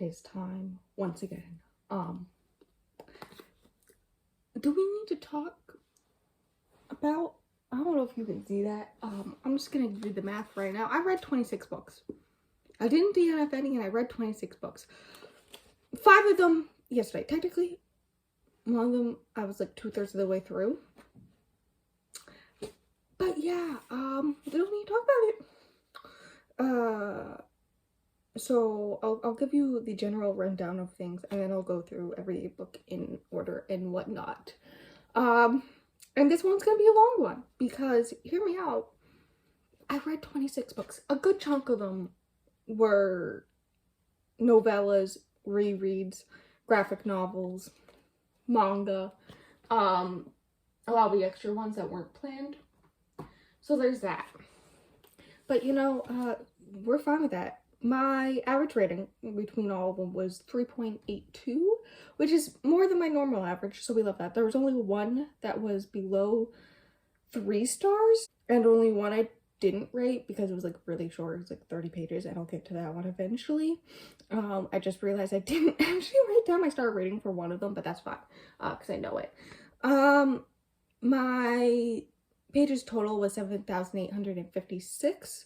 it is time once again. Do we need to talk about, I don't know if you can see that. I'm just gonna do the math right now. I read 26 books. I didn't DNF any and I read 26 books. 5 of them yesterday. Technically, one of them I was like 2/3 of the way through. But yeah, we don't need to talk about it. So I'll give you the general rundown of things, and then I'll go through every book in order and whatnot. And this one's gonna be a long one because, hear me out, I read 26 books. A good chunk of them were novellas, rereads, graphic novels, manga, a lot of the extra ones that weren't planned. So there's that. But you know, we're fine with that. My average rating between all of them was 3.82, which is more than my normal average, so we love that. There was only one that was below 3 stars, and only one I didn't rate because it was like really short. It was like 30 pages, and I'll get to that one eventually. I just realized I didn't actually write down my star rating for one of them, but that's fine, because I know it. My pages total was 7,856,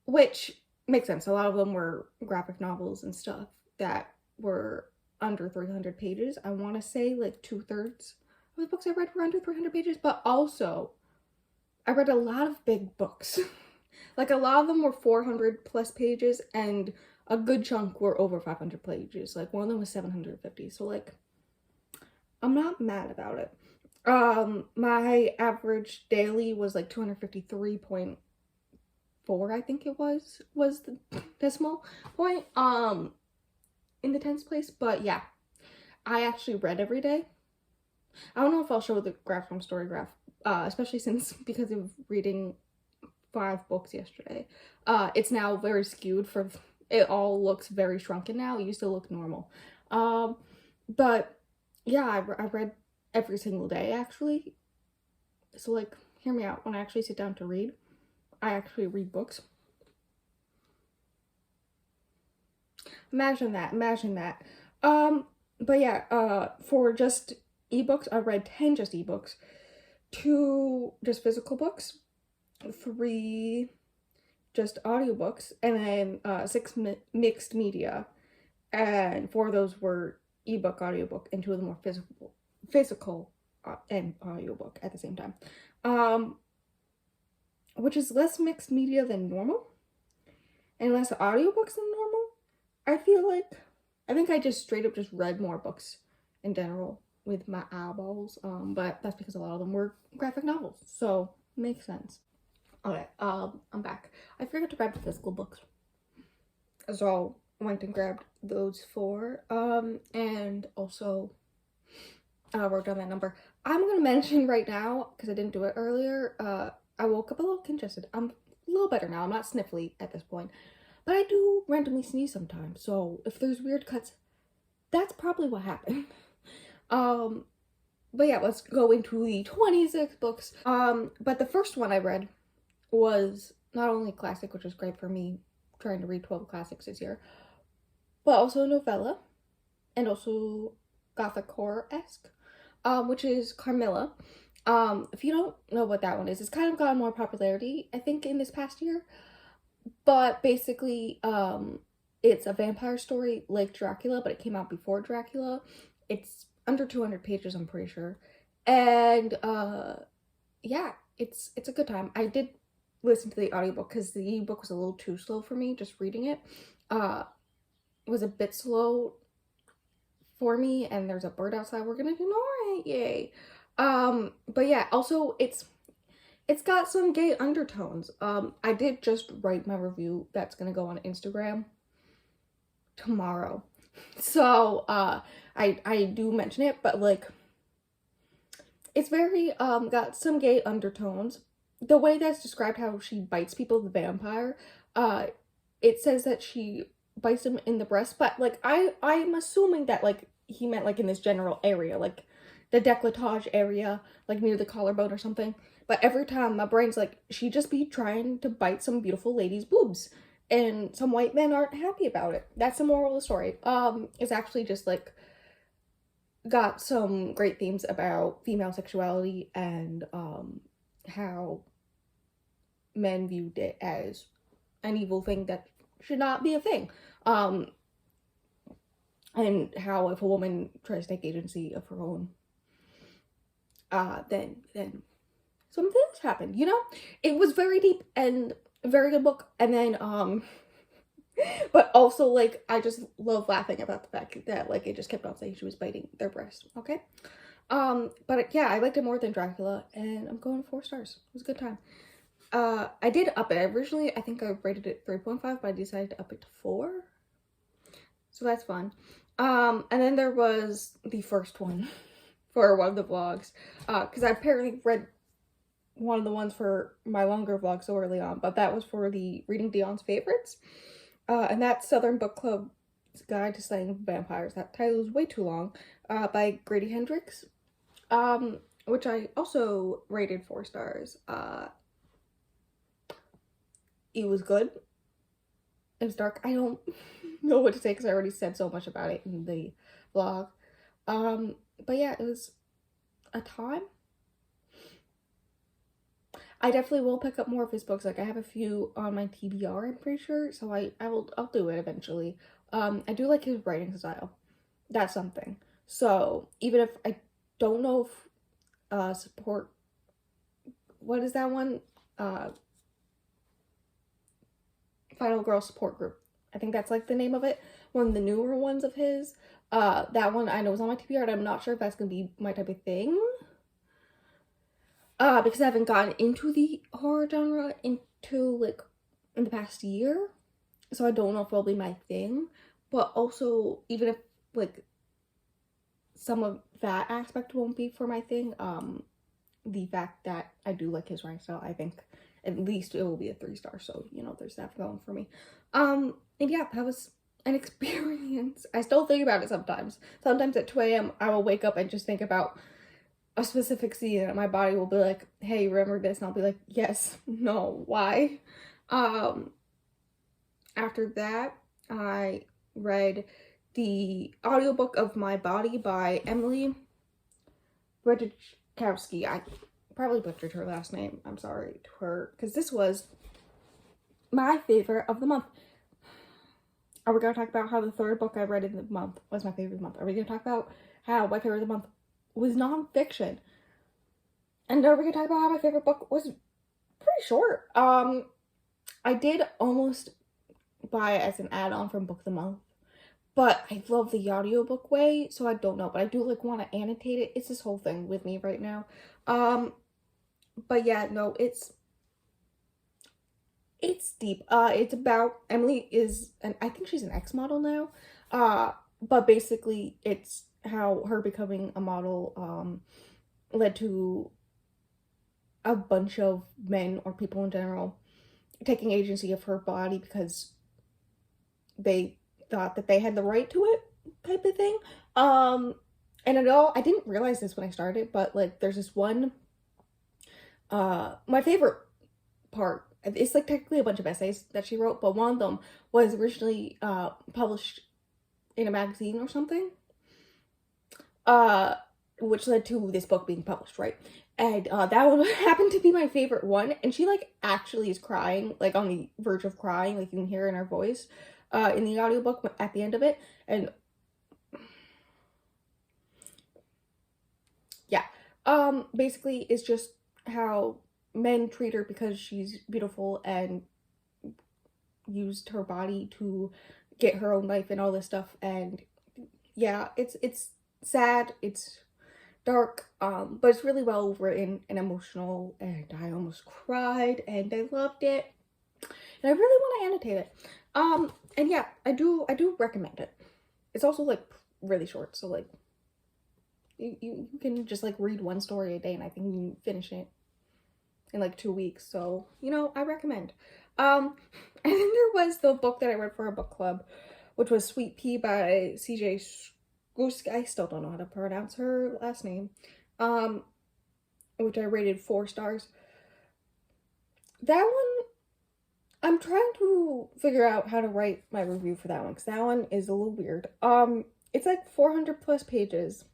which makes sense. A lot of them were graphic novels and stuff that were under 300 pages. I want to say like 2/3 of the books I read were under 300 pages, but also I read a lot of big books. Like a lot of them were 400 plus pages and a good chunk were over 500 pages. Like one of them was 750. So like, I'm not mad about it. My average daily was like 253.4, I think it was the decimal point, in the 10th place. But yeah, I actually read every day. I don't know if I'll show the graph from Story Graph, especially because of reading 5 books yesterday. It's now very skewed for, it all looks very shrunken now. It used to look normal. But yeah, I read every single day actually. So like, hear me out, when I actually sit down to read, I actually read books. Imagine that. But yeah, for just ebooks, I read 10 just ebooks, 2 just physical books, 3 just audiobooks, and then 6 mixed media, and 4 of those were ebook, audiobook, and 2 of them were physical and audiobook at the same time. Which is less mixed media than normal, and less audiobooks than normal. I feel like, I think I just straight up just read more books in general with my eyeballs, but that's because a lot of them were graphic novels, so makes sense. Okay, I'm back. I forgot to grab the physical books, so I went and grabbed those 4, and also wrote down that number. I'm gonna mention right now, because I didn't do it earlier, I woke up a little congested. I'm a little better now. I'm not sniffly at this point, but I do randomly sneeze sometimes, so if there's weird cuts, that's probably what happened. But yeah, let's go into the 26 books. But the first one I read was not only classic, which is great for me trying to read 12 classics this year, but also a novella, and also gothic horror-esque, which is Carmilla. If you don't know what that one is, it's kind of gotten more popularity, I think, in this past year. But basically, it's a vampire story like Dracula, but it came out before Dracula. It's under 200 pages, I'm pretty sure. And yeah, it's a good time. I did listen to the audiobook because the ebook was a little too slow for me. Just reading it was a bit slow for me, and there's a bird outside. We're gonna ignore it, yay. But yeah, also it's got some gay undertones. I did just write my review that's gonna go on Instagram tomorrow, so I do mention it, but like, it's very got some gay undertones. The way that's described, how she bites people, the vampire, it says that she bites them in the breast, but like I'm assuming that like he meant like in this general area, like the décolletage area, like near the collarbone or something. But every time my brain's like, she just be trying to bite some beautiful lady's boobs. and some white men aren't happy about it. That's the moral of the story. It's actually just like got some great themes about female sexuality and how men viewed it as an evil thing that should not be a thing. And how if a woman tries to take agency of her own, then some things happen, you know? It was very deep and a very good book. And then but also, like, I just love laughing about the fact that, like, it just kept on saying she was biting their breast, okay? But yeah, I liked it more than Dracula, and I'm going 4 stars. It was a good time. I did up it. Originally, I think I rated it 3.5, but I decided to up it to 4. So that's fun. And then there was the first one for one of the vlogs, because I apparently read one of the ones for my longer vlog so early on, but that was for the Reading Dions Favorites. And that's Southern Book Club's Guide to Slaying Vampires. That title is way too long, by Grady Hendrix, which I also rated 4 stars. It was good. It was dark. I don't know what to say because I already said so much about it in the vlog. But yeah, it was a time. I definitely will pick up more of his books. Like, I have a few on my TBR, I'm pretty sure, so I'll do it eventually. I do like his writing style. That's something. So even if I don't know if support, what is that one? Final Girl Support Group. I think that's like the name of it. One of the newer ones of his. That one I know is on my TBR, and I'm not sure if that's gonna be my type of thing. Because I haven't gotten into the horror genre into like in the past year, so I don't know if it'll be my thing. But also, even if like some of that aspect won't be for my thing, the fact that I do like his writing style, I think at least it will be a 3 star. So, you know, there's that going for me. And yeah, that was an experience. I still think about it sometimes. Sometimes at 2 a.m. I will wake up and just think about a specific scene, and my body will be like, hey, remember this? And I'll be like, yes, no, why? After that, I read the audiobook of My Body by Emily Ratajkowski. I probably butchered her last name. I'm sorry to her, because this was my favorite of the month. Are we going to talk about how the 3rd book I read in the month was my favorite of the month? Are we going to talk about how my favorite of the month was nonfiction? And are we going to talk about how my favorite book was pretty short? I did almost buy it as an add-on from Book of the Month, but I love the audiobook way, so I don't know. But I do like want to annotate it. It's this whole thing with me right now. But yeah, no, it's deep. It's about Emily is, and I think she's an ex-model now. But basically it's how her becoming a model led to a bunch of men or people in general taking agency of her body because they thought that they had the right to it, type of thing. And I didn't realize this when I started, but like there's this one, my favorite part, it's like technically a bunch of essays that she wrote, but one of them was originally published in a magazine or something, which led to this book being published, right? And that one happened to be my favorite one, and she like actually is crying, like on the verge of crying, like you can hear in her voice in the audiobook at the end of it. And yeah, basically it's just how men treat her because she's beautiful and used her body to get her own life and all this stuff. And yeah, it's sad, it's dark, but it's really well written and emotional, and I almost cried and I loved it, and I really want to annotate it. And yeah, I do recommend it. It's also like really short, so like you can just like read one story a day, and I think you can finish it in like 2 weeks. So, you know, I recommend. And then there was the book that I read for a book club, which was Sweet Pea by CJ Skusk. I still don't know how to pronounce her last name. Which I rated 4 stars. That one, I'm trying to figure out how to write my review for that one, because that one is a little weird. It's like 400 plus pages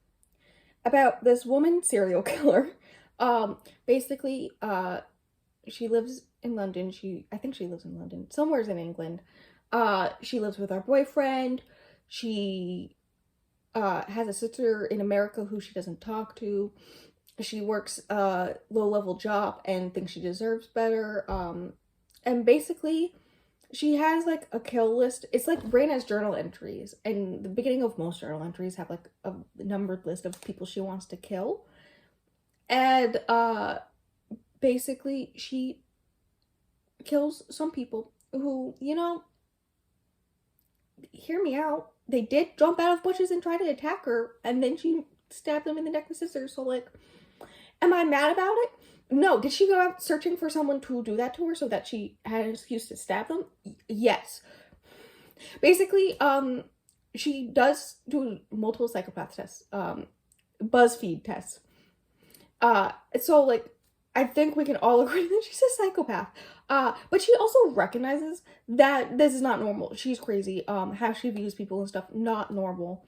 about this woman serial killer. Basically, she lives in London. I think she lives in London, somewhere's in England. She lives with her boyfriend. She has a sister in America who she doesn't talk to. She works a low-level job and thinks she deserves better. And basically, she has like a kill list. It's like Brain has journal entries, and the beginning of most journal entries have like a numbered list of people she wants to kill. And basically, she kills some people who, hear me out. They did jump out of bushes and try to attack her, and then she stabbed them in the neck with scissors. So, like, am I mad about it? No. Did she go out searching for someone to do that to her so that she had an excuse to stab them? Yes. Basically, she does do multiple psychopath tests, BuzzFeed tests. So, like, I think we can all agree that she's a psychopath. But she also recognizes that this is not normal. She's crazy. How she views people and stuff, not normal.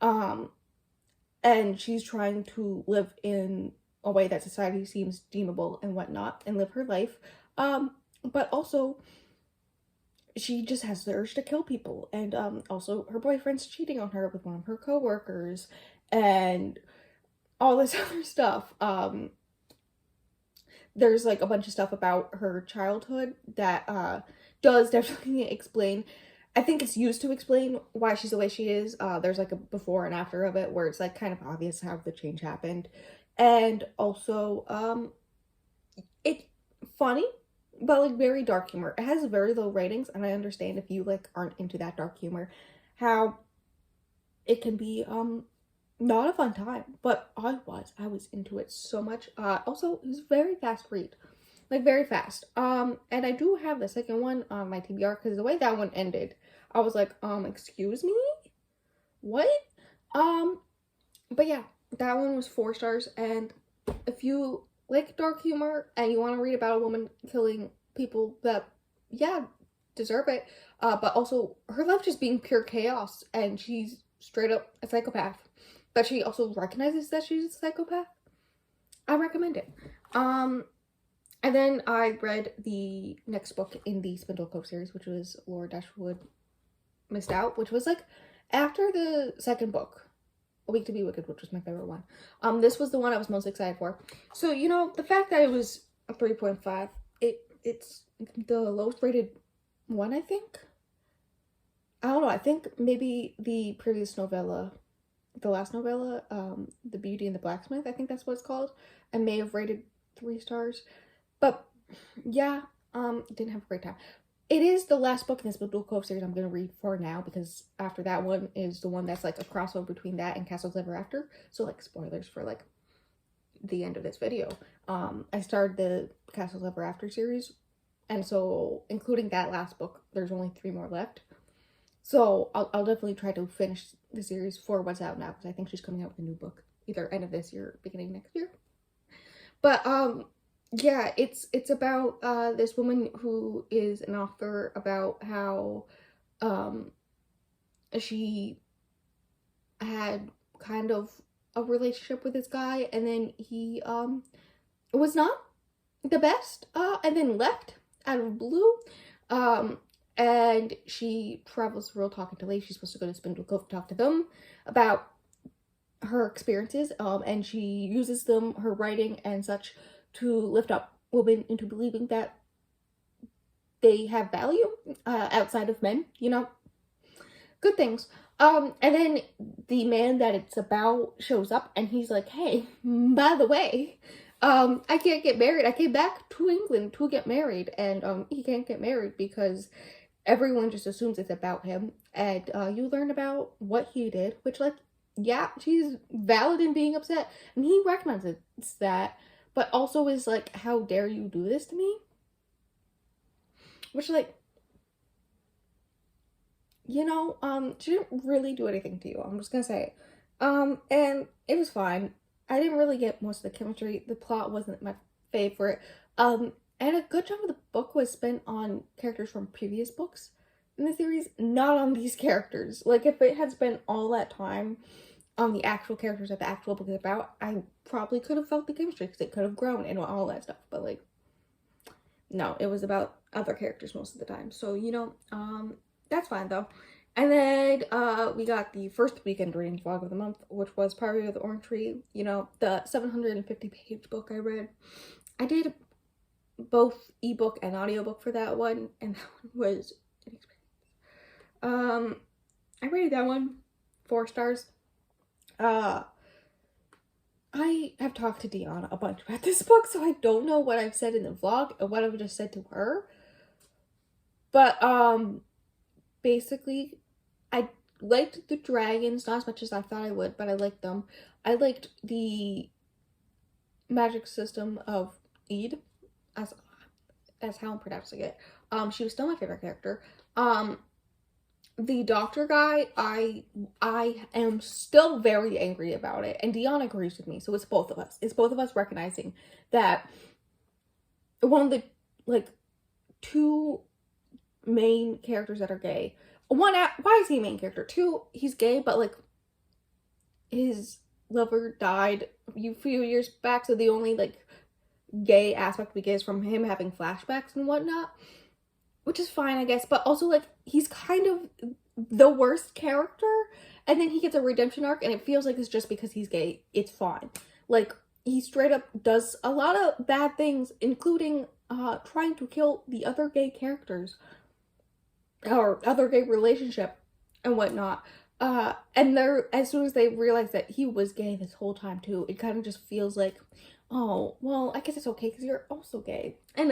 And she's trying to live in a way that society seems deemable and whatnot and live her life. But also, she just has the urge to kill people. And also, her boyfriend's cheating on her with one of her coworkers and all this other stuff. There's like a bunch of stuff about her childhood that does definitely explain. I think it's used to explain why she's the way she is. There's like a before and after of it where it's like kind of obvious how the change happened. And also, it's funny, but like very dark humor. It has very low ratings, and I understand if you like aren't into that dark humor, how it can be not a fun time, but I was into it so much. Also, it was a very fast read, like very fast. And I do have the second one on my TBR because the way that one ended, I was like, excuse me, what? But yeah, that one was 4 stars. And if you like dark humor and you want to read about a woman killing people that, yeah, deserve it, but also her life just being pure chaos, and she's straight up a psychopath. But she also recognizes that she's a psychopath. I recommend it. And then I read the next book in the Spindle Cove series, which was Laura Dashwood Missed Out, which was like after the second book, A Week to Be Wicked, which was my favorite one. This was the one I was most excited for. So, the fact that it was a 3.5, it's the lowest rated one, I think. I don't know, I think maybe the previous novella, the last novella, The Beauty and the Blacksmith, I think that's what it's called, I may have rated 3 stars. But yeah, didn't have a great time. It is the last book in this Spindle Cove series I'm gonna read for now, because after that one is the one that's like a crossover between that and Castles Ever After. So like spoilers for like the end of this video. I started the Castles Ever After series, and so including that last book, there's only 3 more left. So I'll definitely try to finish the series for what's out now, because I think she's coming out with a new book either end of this year or beginning next year. But yeah, it's about this woman who is an author, about how she had kind of a relationship with this guy, and then he was not the best, and then left out of blue. And she travels the world talking to ladies. She's supposed to go to Spindle Cove to talk to them about her experiences, and she uses them, her writing and such, to lift up women into believing that they have value outside of men, good things. And then the man that it's about shows up, and he's like, hey, by the way, I can't get married. I came back to England to get married, and he can't get married because everyone just assumes it's about him. And you learn about what he did, which, like, yeah, she's valid in being upset, and he recognizes that, but also is like, how dare you do this to me? Which, like, she didn't really do anything to you. I'm just gonna say it. And it was fine. I didn't really get most of the chemistry. The plot wasn't my favorite. And And a good chunk of the book was spent on characters from previous books in the series, not on these characters. Like, if it had spent all that time on the actual characters that the actual book is about, I probably could have felt the chemistry because it could have grown and all that stuff. But, like, no, it was about other characters most of the time. So, you know, that's fine, though. And then we got the first weekend reading vlog of the month, which was Priory of the Orange Tree. You know, the 750-page book I read. I did both ebook and audiobook for that one, and that one was an experience. I rated that one 4 stars. I have talked to Dion a bunch about this book, so I don't know what I've said in the vlog and what I've just said to her. But basically, I liked the dragons, not as much as I thought I would, but I liked them. I liked the magic system of Ede, as how I'm pronouncing it. She was still my favorite character. The doctor guy, I am still very angry about it, and Dion agrees with me, so it's both of us. It's both of us recognizing that one of the, like, 2 main characters that are gay. One, why is he a main character? 2, he's gay, but, like, his lover died a few years back, so the only, like, gay aspect we get is from him having flashbacks and whatnot, which is fine, I guess, but also, like, he's kind of the worst character, and then he gets a redemption arc, and it feels like it's just because he's gay. It's fine. Like, he straight up does a lot of bad things, including trying to kill the other gay characters, or other gay relationship, and whatnot. And as soon as they realize that he was gay this whole time, too, it kind of just feels like, oh, well, I guess it's okay because you're also gay. And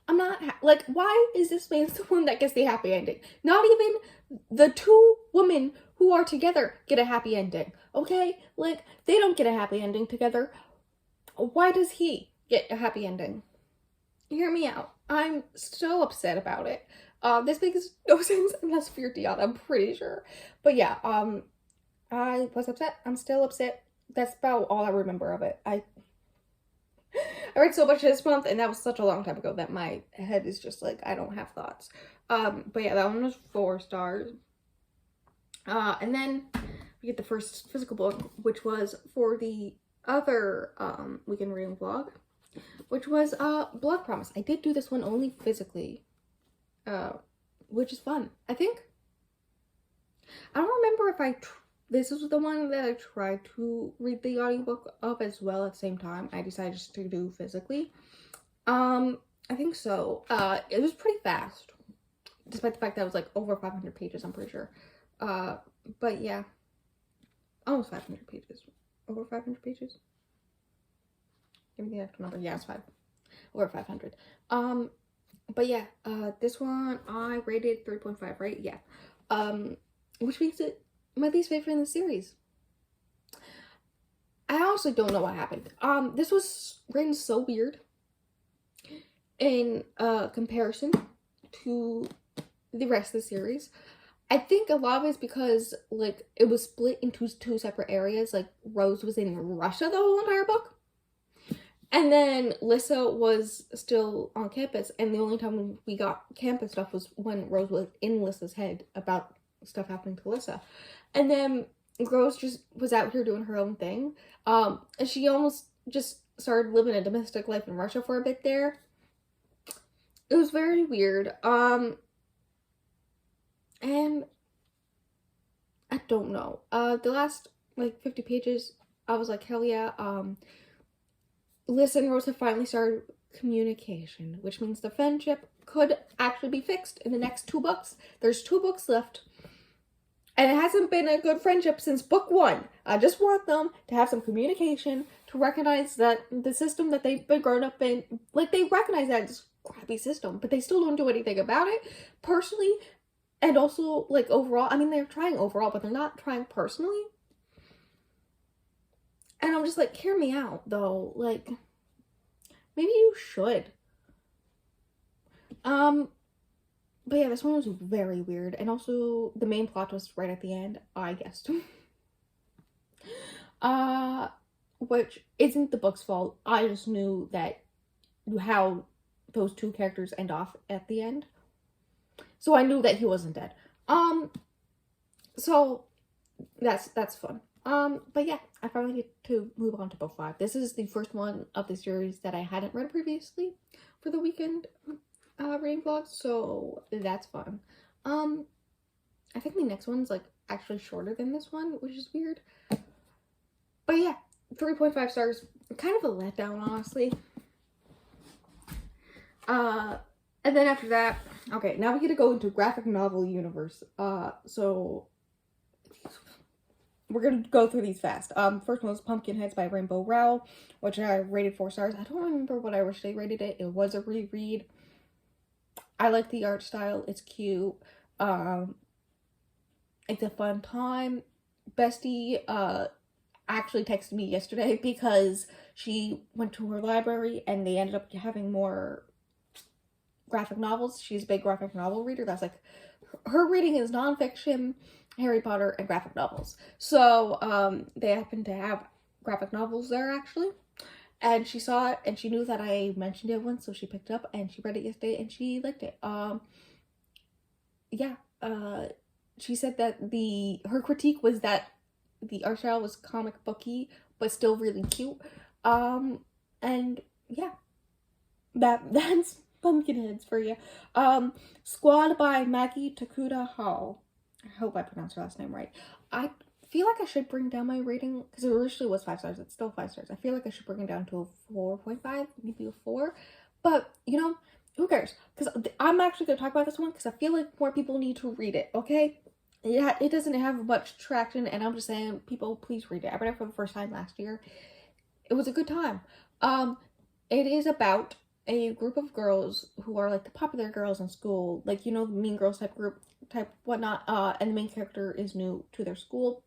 I'm not, like, why is this man the one that gets the happy ending? Not even the 2 women who are together get a happy ending, okay? Like, they don't get a happy ending together. Why does he get a happy ending? Hear me out. I'm so upset about it. This makes no sense unless you're Dion, I'm pretty sure. But yeah, I was upset. I'm still upset. That's about all I remember of it. I read so much this month, and that was such a long time ago that my head is just like, I don't have thoughts. But yeah, that one was 4 stars. And then we get the first physical book, which was for the other weekend reading vlog, which was Blood Promise. I did do this one only physically, which is fun. I think, I don't remember if this was the one that I tried to read the audiobook of as well at the same time. I decided just to do physically. I think so. It was pretty fast, despite the fact that it was like over 500 pages, I'm pretty sure. But yeah, almost 500 pages. Over 500 pages? Give me the actual number. Yeah, it's over 500. But yeah, this one I rated 3.5, right? Yeah. Which makes it my least favorite in the series. I honestly don't know what happened. This was written so weird in comparison to the rest of the series. I think a lot of it is because, like, it was split into 2 separate areas. Like, Rose was in Russia the whole entire book, and then Lissa was still on campus, and the only time we got campus stuff was when Rose was in Lissa's head about stuff happening to Lissa. And then Rose just was out here doing her own thing. And she almost just started living a domestic life in Russia for a bit there. It was very weird. And I don't know. The last, like, 50 pages, I was like, hell yeah. Lissa and Rose have finally started communication, which means the friendship could actually be fixed in the next 2 books. There's 2 books left. And it hasn't been a good friendship since book 1. I just want them to have some communication, to recognize that the system that they've been grown up in, like, they recognize that it's a crappy system, but they still don't do anything about it personally, and also, like, overall. I mean, they're trying overall, but they're not trying personally. And I'm just like, hear me out, though. Like, maybe you should. But yeah, this one was very weird. And also, the main plot was right at the end, I guessed. Which isn't the book's fault. I just knew that how those two characters end off at the end. So I knew that he wasn't dead. So that's fun. But yeah, I finally get to move on to book 5. This is the first one of the series that I hadn't read previously for the weekend reading vlog, so that's fun. I think the next one's like actually shorter than this one, which is weird. But yeah, 3.5 stars. Kind of a letdown, honestly. And then after that, okay, now we get to go into graphic novel universe. So we're gonna go through these fast. First one was Pumpkinheads by Rainbow Rowell, which I rated 4 stars. I don't remember what I originally rated it. It was a reread. I like the art style. It's cute. It's a fun time. Bestie actually texted me yesterday because she went to her library and they ended up having more graphic novels. She's a big graphic novel reader. That's like her reading is nonfiction, Harry Potter, and graphic novels. So they happen to have graphic novels there actually. And she saw it and she knew that I mentioned it once, so she picked it up and she read it yesterday and she liked it. She said that her critique was that the art style was comic booky but still really cute. And yeah, that's Pumpkinheads for you. Squad by Maggie Takuda Hall. I hope I pronounced her last name right. I feel like I should bring down my rating because it originally was 5 stars. It's still 5 stars. I feel like I should bring it down to a 4.5, maybe a 4. But you know, who cares? Because I'm actually gonna talk about this one because I feel like more people need to read it. Okay. Yeah, it doesn't have much traction, and I'm just saying, people, please read it. I read it for the first time last year. It was a good time. It is about a group of girls who are like the popular girls in school, like, you know, the Mean Girls type whatnot. And the main character is new to their school.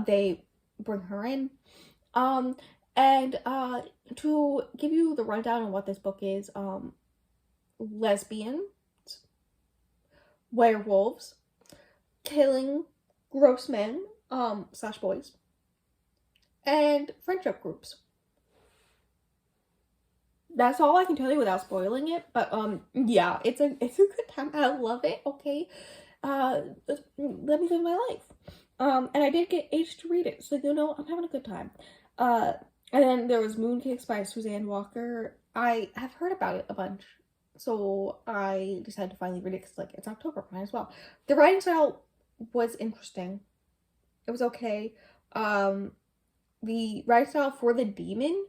They bring her in. And to give you the rundown on what this book is, lesbians, werewolves, killing gross men / boys, and friendship groups. That's all I can tell you without spoiling it. But yeah, it's a good time. I love it. Okay, let me live my life. And I did get H to read it, so you know I'm having a good time. And then there was Mooncakes by Suzanne Walker. I have heard about it a bunch, so I decided to finally read it because like it's October, might as well. The writing style was interesting. It was okay. The writing style for the demon,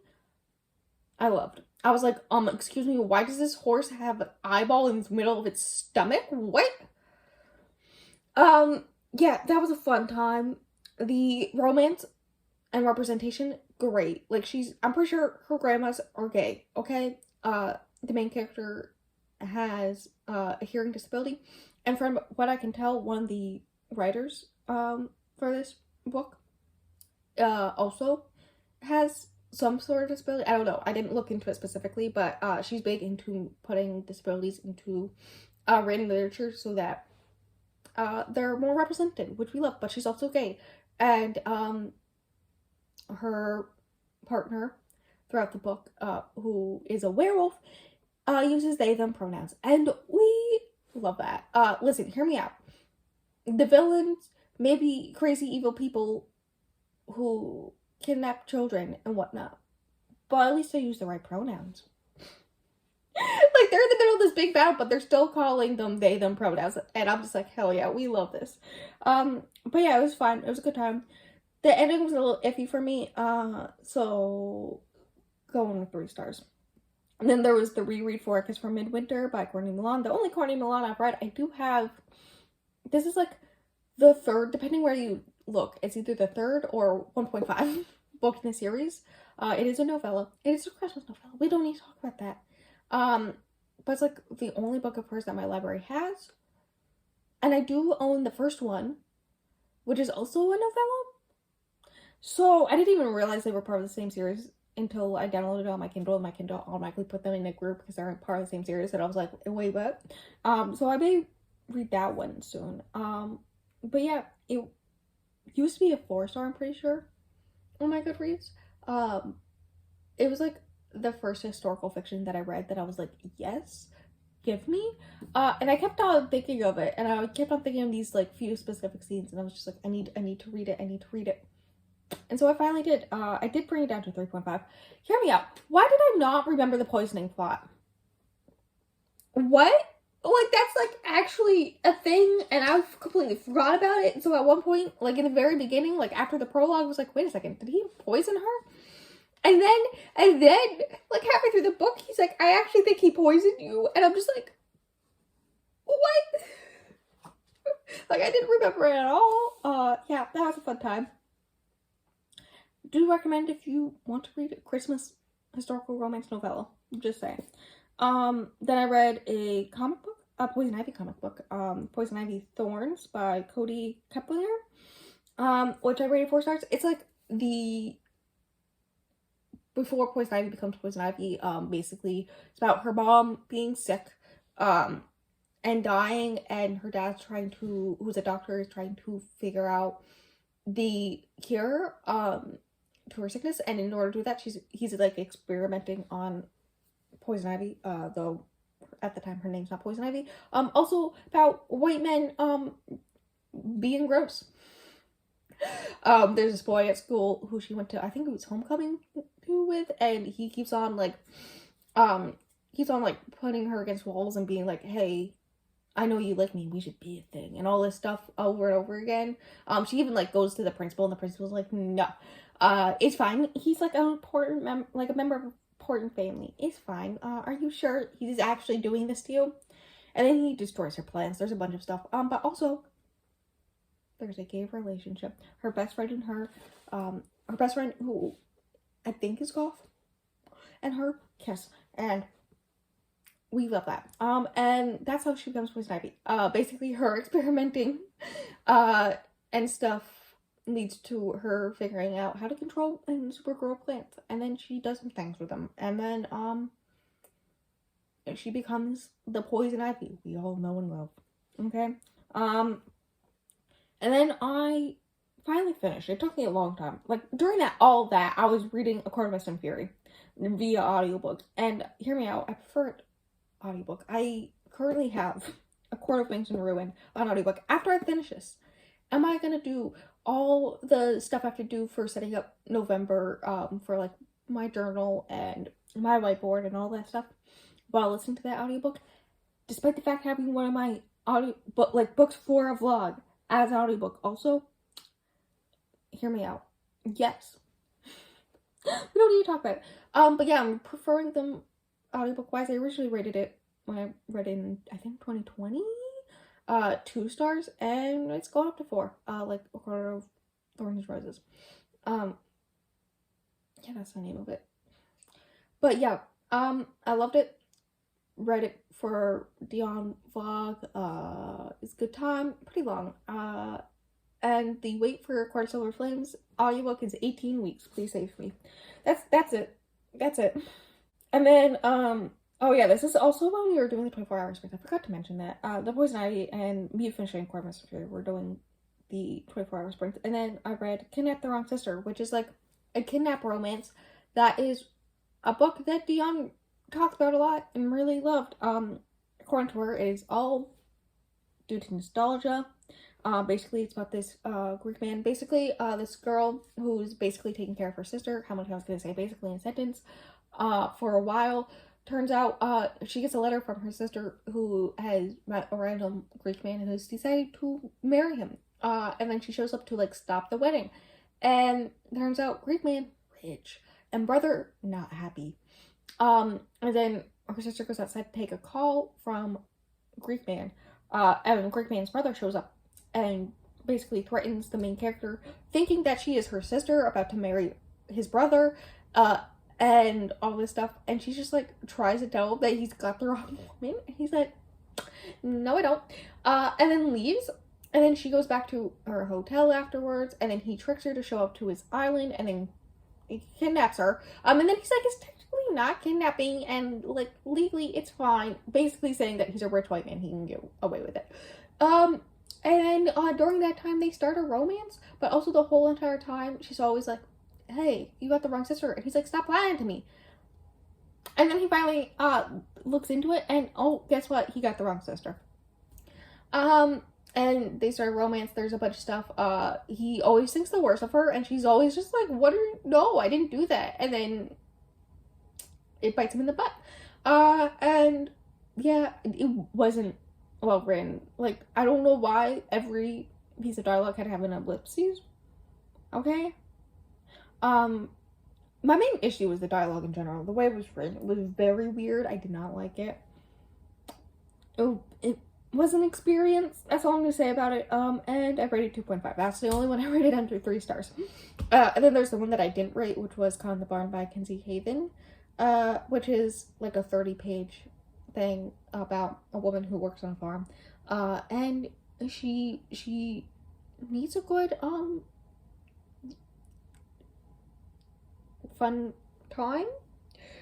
I loved. I was like, excuse me, why does this horse have an eyeball in the middle of its stomach? What? Yeah, that was a fun time. The romance and representation, great. Like I'm pretty sure her grandmas are gay, okay? The main character has a hearing disability. And from what I can tell, one of the writers for this book also has some sort of disability. I don't know. I didn't look into it specifically, but she's big into putting disabilities into writing literature so that they're more represented, which we love. But she's also gay, and her partner throughout the book, who is a werewolf, uses they them pronouns, and we love that. Listen, hear me out. The villains may be crazy evil people who kidnap children and whatnot, but at least they use the right pronouns. Like, they're in the middle of this big battle, but they're still calling them they them pronouns, and I'm just like, hell yeah, we love this. But yeah, it was fun. It was a good time. The ending was a little iffy for me, so going with 3 stars. And then there was the reread for Kiss from Midwinter by Courtney Milan. The only Courtney Milan I've read. I do have, this is like the 3rd, depending where you look. It's either the 3rd or 1.5 book in the series. It is a novella. It is a Christmas novella. We don't need to talk about that. But it's like the only book of hers that my library has. And I do own the first one, which is also a novella. So I didn't even realize they were part of the same series until I downloaded it on my Kindle, and my Kindle automatically put them in a group because they're part of the same series. And I was like, wait, what? So I may read that one soon. But yeah, it used to be a 4-star, I'm pretty sure, on my Goodreads. It was like the first historical fiction that I read that I was like, yes, give me. And I kept on thinking of it, and I kept on thinking of these like few specific scenes, and I was just like, I need to read it. I need to read it. And so I finally did. I did bring it down to 3.5. Hear me out. Why did I not remember the poisoning plot? What? Like, that's like actually a thing, and I completely forgot about it. So at one point, like in the very beginning, like after the prologue, I was like, wait a second, did he poison her? And then, like halfway through the book, he's like, I actually think he poisoned you. And I'm just like, what? Like, I didn't remember it at all. Yeah, that was a fun time. Do recommend if you want to read a Christmas historical romance novella. Just saying. Then I read a comic book, a Poison Ivy comic book, Poison Ivy Thorns by Cody Keplinger, which I rated 4 stars. It's like the before Poison Ivy becomes Poison Ivy, basically it's about her mom being sick, and dying, and her dad's who's a doctor, is trying to figure out the cure, to her sickness, and in order to do that, he's like experimenting on Poison Ivy, though at the time her name's not Poison Ivy. Also about white men, being gross. There's this boy at school who she went to, I think it was homecoming with, and he keeps on putting her against walls and being like, hey, I know you like me, we should be a thing, and all this stuff over and over again. She even like goes to the principal, and the principal's like, no, it's fine. He's like an important a member of an important family. It's fine. Are you sure he's actually doing this to you? And then he destroys her plans. There's a bunch of stuff. But also there's a gay relationship. Her best friend and her best friend, who I think is Goth, and her kiss, and we love that. And that's how she becomes Poison Ivy. Basically her experimenting, and stuff leads to her figuring out how to control and supergrow plants, and then she does some things with them, and then she becomes the Poison Ivy we all know and love. Okay. And then I finally finished. It took me a long time. Like, during all that, I was reading A Court of Mist and Fury via audiobook. And hear me out, I prefer it audiobook. I currently have A Court of Mist and Ruin on audiobook. After I finish this, am I gonna do all the stuff I have to do for setting up November, for like my journal and my whiteboard and all that stuff while listening to that audiobook, despite the fact having one of my books for a vlog as an audiobook also? Hear me out. Yes. We don't need to talk about it. But yeah, I'm preferring them audiobook wise. I originally rated it when I read it in, I think, 2020, 2 stars, and it's gone up to 4, like A Quarter of Thorns and Roses. Yeah, that's the name of it. But yeah, I loved it. Read it for Dion vlog. It's a good time. Pretty long. And the wait for Quarter Silver Flames audiobook is 18 weeks. Please save me. That's it. That's it. And then, oh yeah, this is also when we were doing the 24 hour sprint. I forgot to mention that. The Poison Ivy and me finishing Court of Mist and Fury were doing the 24 hour sprint. And then I read Kidnap the Wrong Sister, which is like a kidnap romance that is a book that Dion talked about a lot and really loved. According to her, it is all due to nostalgia. Basically it's about this Greek man, basically this girl who's basically taking care of her sister. How much I was gonna say basically in a sentence, for a while. Turns out she gets a letter from her sister, who has met a random Greek man and has decided to marry him, and then she shows up to like stop the wedding, and turns out Greek man rich and brother not happy. And then her sister goes outside to take a call from Greek man, and Greek man's brother shows up and basically threatens the main character, thinking that she is her sister about to marry his brother, and all this stuff. And she's just like tries to tell him that he's got the wrong woman, and he's like, no I don't, and then leaves. And then she goes back to her hotel afterwards, and then he tricks her to show up to his island, and then he kidnaps her. And then he's like, it's technically not kidnapping, and like legally it's fine, basically saying that he's a rich white man, he can get away with it. And then during that time they start a romance, but also the whole entire time she's always like, hey, you got the wrong sister, and he's like, stop lying to me. And then he finally looks into it, and oh, guess what? He got the wrong sister. And they start romance. There's a bunch of stuff. He always thinks the worst of her, and she's always just like, "What are you? No, I didn't do that." And then it bites him in the butt. And yeah, it wasn't well written. Like, I don't know why every piece of dialogue had to have an ellipses. Okay. My main issue was the dialogue in general. The way it was written was very weird. I did not like it. It was an experience. That's all I'm gonna say about it. And I rated 2.5. That's the only one I rated under 3 stars. And then there's the one that I didn't rate, which was Con the Barn by Kinsey Haven, which is like a 30-page thing about a woman who works on a farm. And she needs a good fun time.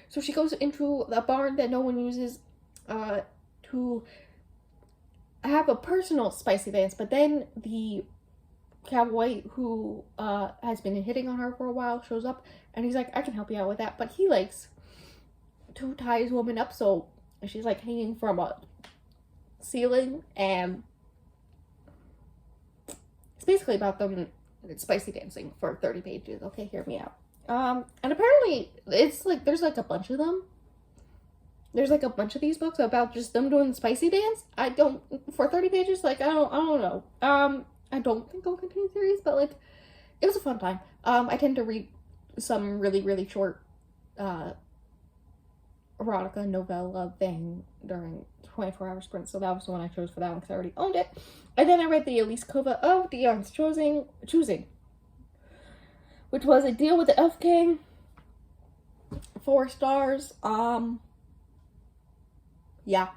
So she goes into a barn that no one uses to have a personal spicy dance, but then the cowboy who has been hitting on her for a while shows up, and he's like, I can help you out with that, but he likes to tie his woman up, so she's like hanging from a ceiling, and it's basically about them spicy dancing for 30 pages. Okay, hear me out. And apparently it's like there's like a bunch of them. There's like a bunch of these books about just them doing the spicy dance. I don't, for 30 pages, like I don't know. I don't think I'll continue the series, but like it was a fun time. I tend to read some really short erotica novella thing during 24-hour sprints, so that was the one I chose for that one because I already owned it. And then I read the Elisekova of Dions choosing, which was A Deal with the Elf King. 4 stars. Yeah,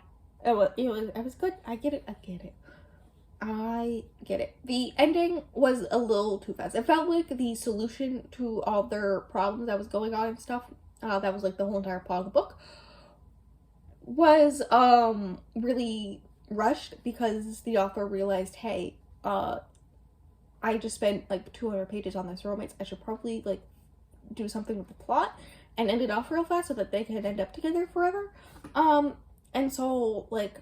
it was good. I get it. The ending was a little too fast. It felt like the solution to all their problems that was going on and stuff, that was like the whole entire plot of the book, was really rushed because the author realized, hey, I just spent like 200 pages on this romance. I should probably like do something with the plot and end it off real fast so that they can end up together forever. And so like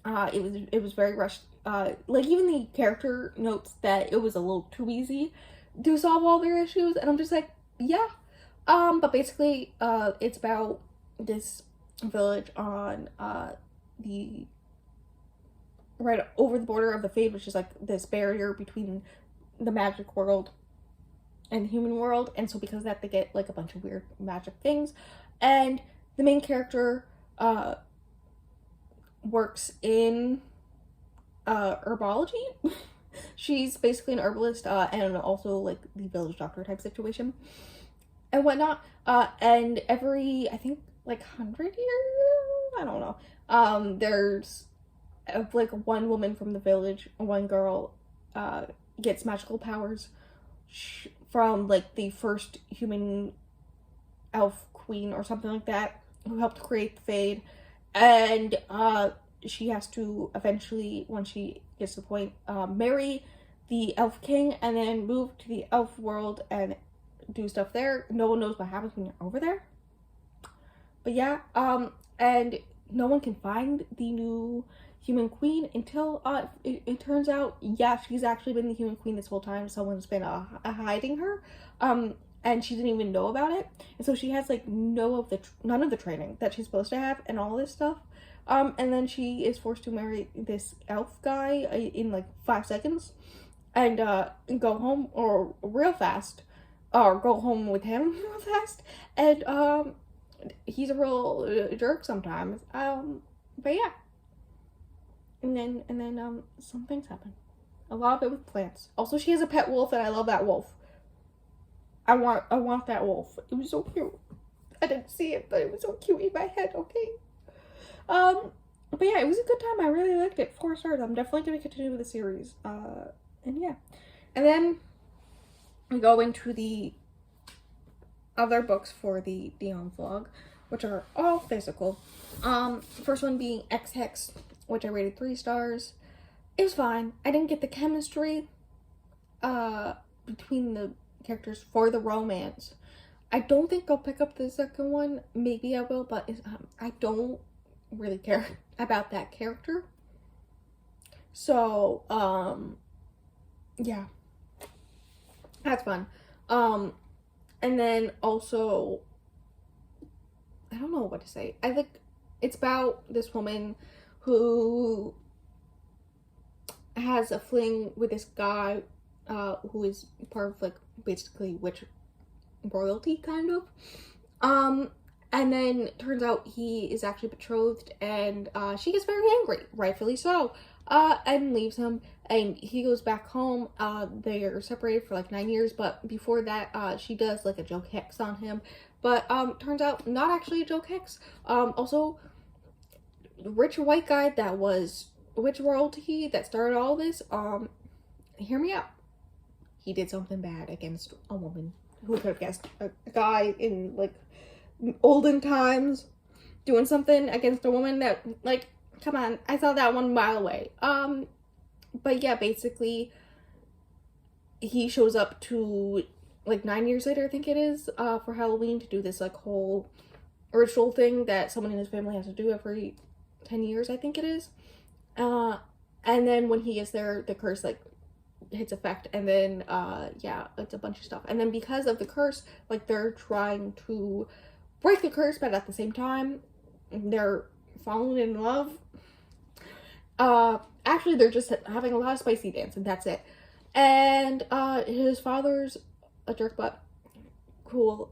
it was very rushed. Like even the character notes that it was a little too easy to solve all their issues, and I'm just like, yeah. But basically it's about this village on the right over the border of the Fade, which is like this barrier between the magic world and the human world, and so because of that they get like a bunch of weird magic things. And the main character works in herbology. She's basically an herbalist, and also like the village doctor type situation and whatnot. And every, I think like 100 years, I don't know, there's like one woman from the village, one girl, gets magical powers from like the first human elf queen or something like that, who helped create the Fade. And she has to eventually, when she gets to the point, marry the elf king and then move to the elf world and do stuff there. No one knows what happens when you're over there, but yeah. And no one can find the new human queen until it turns out, yeah, she's actually been the human queen this whole time. Someone's been hiding her, and she didn't even know about it. And so she has like none of the training that she's supposed to have and all this stuff. And then she is forced to marry this elf guy in like 5 seconds, and go home or real fast, or go home with him real fast. And he's a real jerk sometimes. But yeah. And then some things happen. A lot of it with plants. Also, she has a pet wolf, and I love that wolf. I want that wolf. It was so cute. I didn't see it, but it was so cute in my head. Okay. But yeah, it was a good time. I really liked it. 4 stars. I'm definitely gonna continue with the series. And yeah. And then we go into the other books for the Dion vlog, which are all physical. First one being X Hex, which I rated 3 stars. It was fine. I didn't get the chemistry between the characters for the romance. I don't think I'll pick up the second one. Maybe I will, but I don't really care about that character. So, yeah, that's fun. And then also, I don't know what to say. I think it's about this woman who has a fling with this guy, who is part of, like, basically witch royalty, kind of. And then turns out he is actually betrothed, and she gets very angry, rightfully so, and leaves him, and he goes back home. They are separated for like 9 years, but before that, she does like a joke hex on him, but turns out not actually a joke hex. Also, rich white guy that was witch royalty that started all this, hear me out. He did something bad against a woman. Who could have guessed a guy in like olden times doing something against a woman? That, like, come on, I saw that 1 mile away. But yeah, basically he shows up to, like, 9 years later, I think it is, for Halloween, to do this like whole ritual thing that someone in his family has to do every 10 years, I think it is. And then when he gets there, the curse like hits effect, and then yeah, it's a bunch of stuff. And then because of the curse, like, they're trying to break the curse, but at the same time they're falling in love. Actually, they're just having a lot of spicy dance, and that's it. And his father's a jerk, but cool.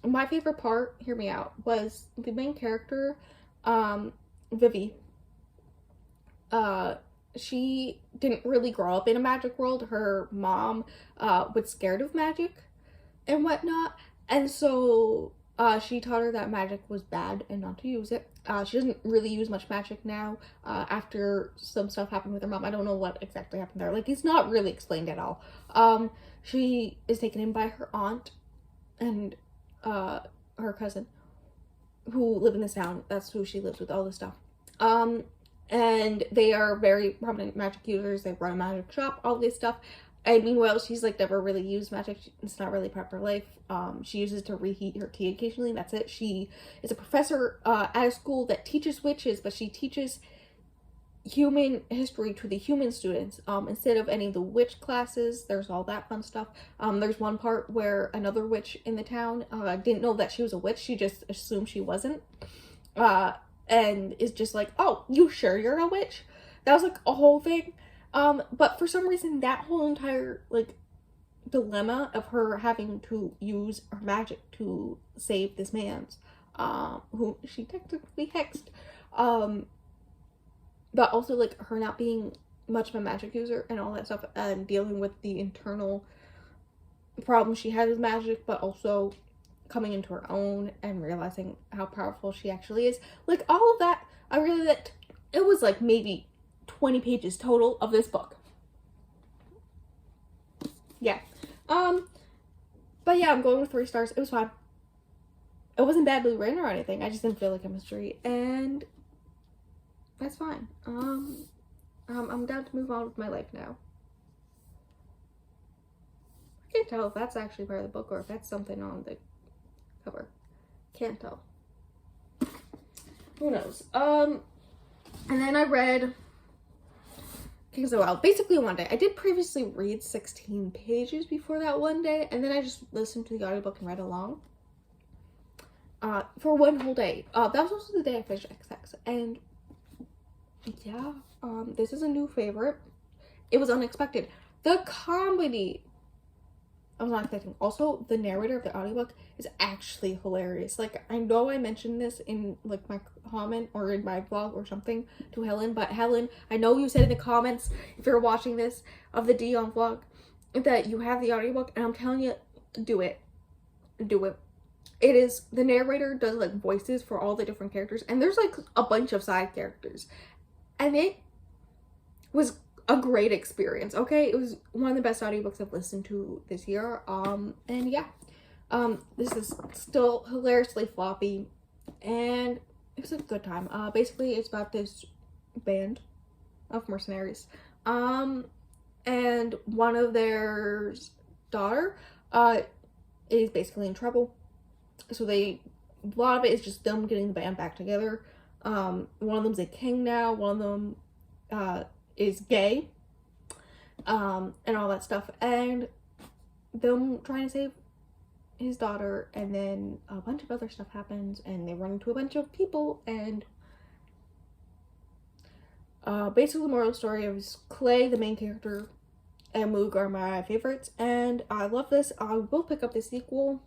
My favorite part, hear me out, was the main character, Vivi. She didn't really grow up in a magic world. Her mom was scared of magic and whatnot, and so she taught her that magic was bad and not to use it. She doesn't really use much magic now, after some stuff happened with her mom. I don't know what exactly happened there. Like, it's not really explained at all. She is taken in by her aunt and her cousin, who live in this town. That's who she lives with, all this stuff. And they are very prominent magic users. They run a magic shop, all this stuff. And meanwhile, she's like never really used magic. It's not really part of her life. She uses it to reheat her tea occasionally. That's it. She is a professor at a school that teaches witches, but she teaches human history to the human students, instead of any of the witch classes. There's all that fun stuff. There's one part where another witch in the town didn't know that she was a witch. She just assumed she wasn't. And is just like, oh, you sure you're a witch? That was like a whole thing. But for some reason, that whole entire like dilemma of her having to use her magic to save this man's, who she technically hexed, but also like her not being much of a magic user and all that stuff, and dealing with the internal problems she had with magic, but also coming into her own and realizing how powerful she actually is. Like, all of that, I really liked. It was like maybe 20 pages total of this book. Yeah. But yeah, I'm going with 3 stars. It was fine. It wasn't badly written or anything. I just didn't feel like a mystery, and that's fine. I'm down to move on with my life now. I can't tell if that's actually part of the book or if that's something on the cover. Can't tell. Who knows? And then I read Kings of the Wild. Basically one day. I did previously read 16 pages before that one day, and then I just listened to the audiobook and read along. For one whole day. That was also the day I finished XX. And yeah, this is a new favorite. It was unexpected. The comedy, I was not expecting. Also, the narrator of the audiobook is actually hilarious. Like, I know I mentioned this in like my comment or in my vlog or something to Helen, but Helen, I know you said in the comments, if you're watching this, of the Dion vlog, that you have the audiobook, and I'm telling you, do it. Do it. It is, the narrator does like voices for all the different characters, and there's like a bunch of side characters, and it was a great experience. Okay, it was one of the best audiobooks I've listened to this year. And yeah, this is still hilariously floppy, and it was a good time. Basically, it's about this band of mercenaries, and one of their daughter is basically in trouble. So a lot of it is just them getting the band back together. One of them's a king now. One of them is gay. And all that stuff. And them trying to save his daughter, and then a bunch of other stuff happens, and they run into a bunch of people, and basically the moral of the story is Clay, the main character, and Moog are my favorites, and I love this. I will pick up the sequel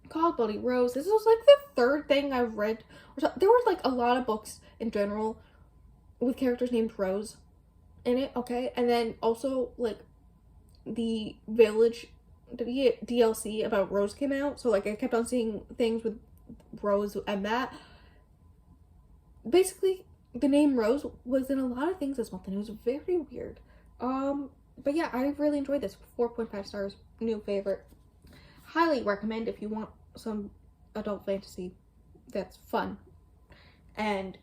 called Bloody Rose. This was like the third thing I've read. There was like a lot of books in general with characters named Rose in it, okay? And then also like the Village DLC about Rose came out, so like I kept on seeing things with Rose and that. Basically, the name Rose was in a lot of things this month, and it was very weird. But yeah, I really enjoyed this. 4.5 stars, new favorite. Highly recommend if you want some adult fantasy that's fun and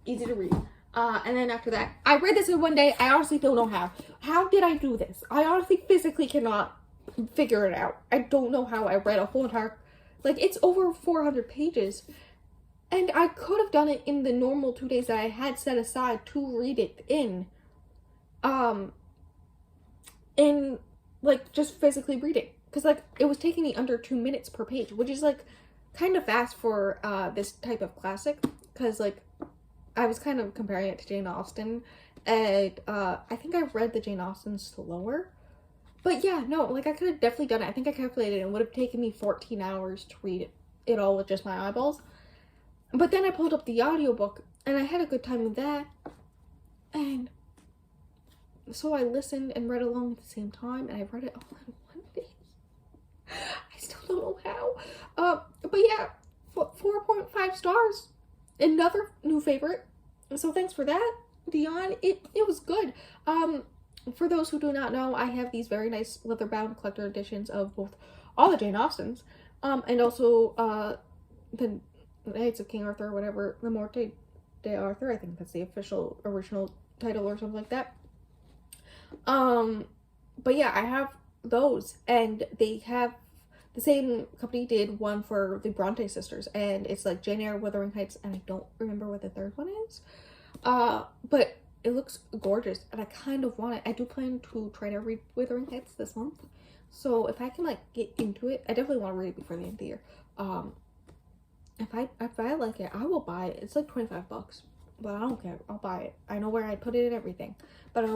easy to read. And then after that, I read this in one day. I honestly don't know how. How did I do this? I honestly physically cannot figure it out. I don't know how I read a whole entire, like, it's over 400 pages. And I could have done it in the normal 2 days that I had set aside to read it in like, just physically reading. Because, like, it was taking me under 2 minutes per page, which is, like, kind of fast for this type of classic. Because, like, I was kind of comparing it to Jane Austen, and I think I read the Jane Austen slower. But yeah, no, like, I could have definitely done it. I think I calculated it would have taken me 14 hours to read it all with just my eyeballs. But then I pulled up the audiobook, and I had a good time with that. And so I listened and read along at the same time, and I read it all in one day. I still don't know how. But yeah, 4.5 stars. Another new favorite. So thanks for that, Dion. It was good. For those who do not know, I have these very nice leather-bound collector editions of both all the Jane Austens, and also the Knights of King Arthur, or whatever, the Morte de Arthur. I think that's the official original title or something like that. But yeah, I have those, and they have the same company did one for the Bronte sisters, and it's like Jane Eyre, Wuthering Heights, and I don't remember what the third one is. But it looks gorgeous, and I kind of want it. I do plan to try to read Wuthering Heights this month, so if I can like get into it, I definitely want to read it before the end of the year. If I like it, I will buy it. It's like $25, but I don't care. I'll buy it. I know where I put it and everything. But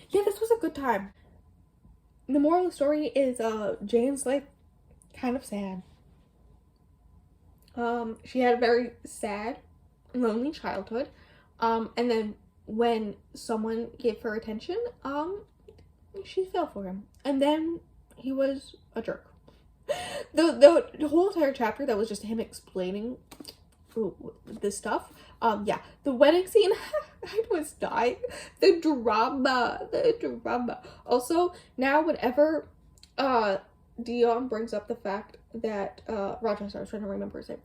yeah, this was a good time. The moral of the story is Jane's life kind of sad. She had a very sad, lonely childhood. And then when someone gave her attention, she fell for him. And then he was a jerk. The whole entire chapter that was just him explaining this stuff. Yeah, the wedding scene, I was dying. The drama. Also, now whenever Dion brings up the fact that Rochester, I was trying to remember his name.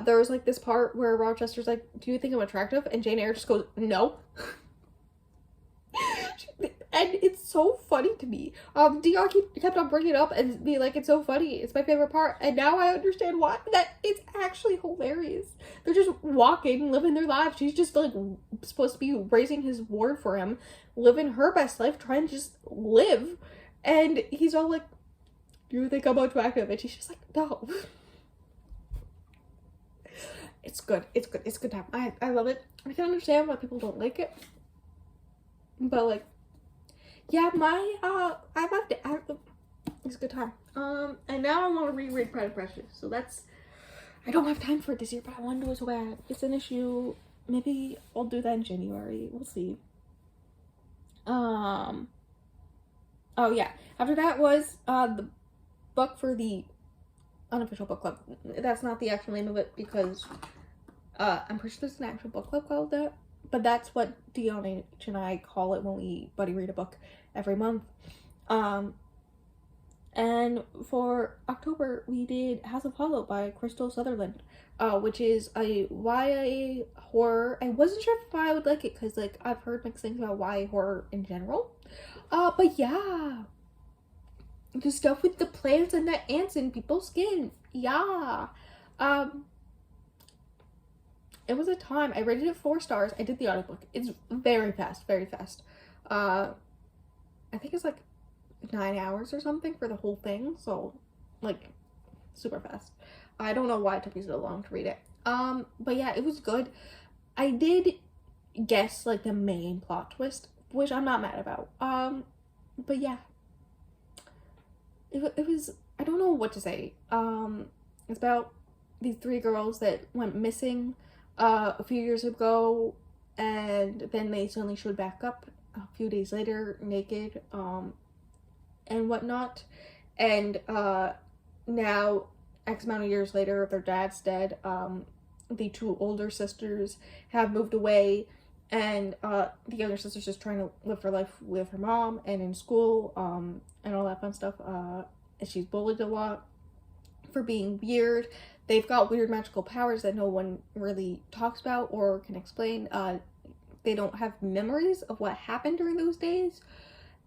There was like this part where Rochester's like, "Do you think I'm attractive?" And Jane Eyre just goes, "No." And it's so funny to me. Dion kept on bringing it up and be like, "It's so funny. It's my favorite part." And now I understand why. That it's actually hilarious. They're just walking, living their lives. She's just like supposed to be raising his ward for him, living her best life, trying to just live. And he's all like, "Do you think I'm attractive?" And she's just like, "No." It's good. It's good. It's a good time. I love it. I can understand why people don't like it. But like, yeah, I loved it. It's a good time. And now I want to reread Pride and Prejudice. So that's, I don't have time for it this year, but I want to do it so bad. It's an issue. Maybe I'll do that in January. We'll see. Oh yeah. After that was the book for the unofficial book club. That's not the actual name of it because I'm pretty sure there's an actual book club called that. But that's what Dion H and I call it when we buddy read a book every month. And for October, we did House of Hollow by Crystal Sutherland, which is a YA horror. I wasn't sure if I would like it because, like, I've heard mixed things about YA horror in general. But yeah, the stuff with the plants and the ants in people's skin. Yeah. It was a time. I rated it 4 stars. I did the audiobook. It's very fast, very fast. I think it's like 9 hours or something for the whole thing. So, like, super fast. I don't know why it took me so long to read it. But yeah, it was good. I did guess like the main plot twist, which I'm not mad about. But yeah, it was, I don't know what to say. It's about these 3 girls that went missing a few years ago, and then they suddenly showed back up a few days later, naked, and whatnot. And now, X amount of years later, their dad's dead. The 2 older sisters have moved away, and the younger sister's just trying to live her life with her mom and in school, and all that fun stuff. And she's bullied a lot for being weird. They've got weird magical powers that no one really talks about or can explain. They don't have memories of what happened during those days.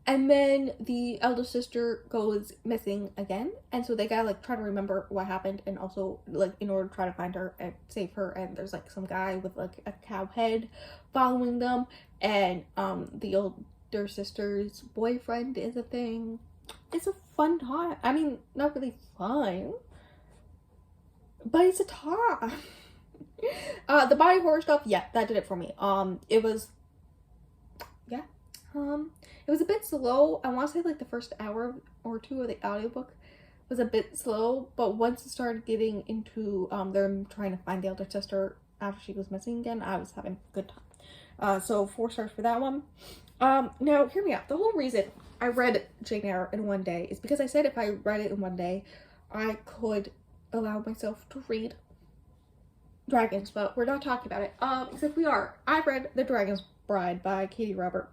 And then the eldest sister goes missing again, and so they gotta like try to remember what happened, and also like in order to try to find her and save her. And there's like some guy with like a cow head following them, and the older sister's boyfriend is a thing. It's a fun time. I mean, not really fun, but it's a time. The body horror stuff, yeah, that did it for me. It was, yeah. It was a bit slow. I want to say like the first hour or 2 of the audiobook was a bit slow, but once it started getting into them trying to find the elder sister after she was missing again, I was having a good time. So 4 stars for that one. Now hear me out. The whole reason I read Jane Eyre in one day is because I said if I read it in one day, I could allow myself to read dragons, but we're not talking about it. Except we are. I read The Dragon's Bride by Katie Robert.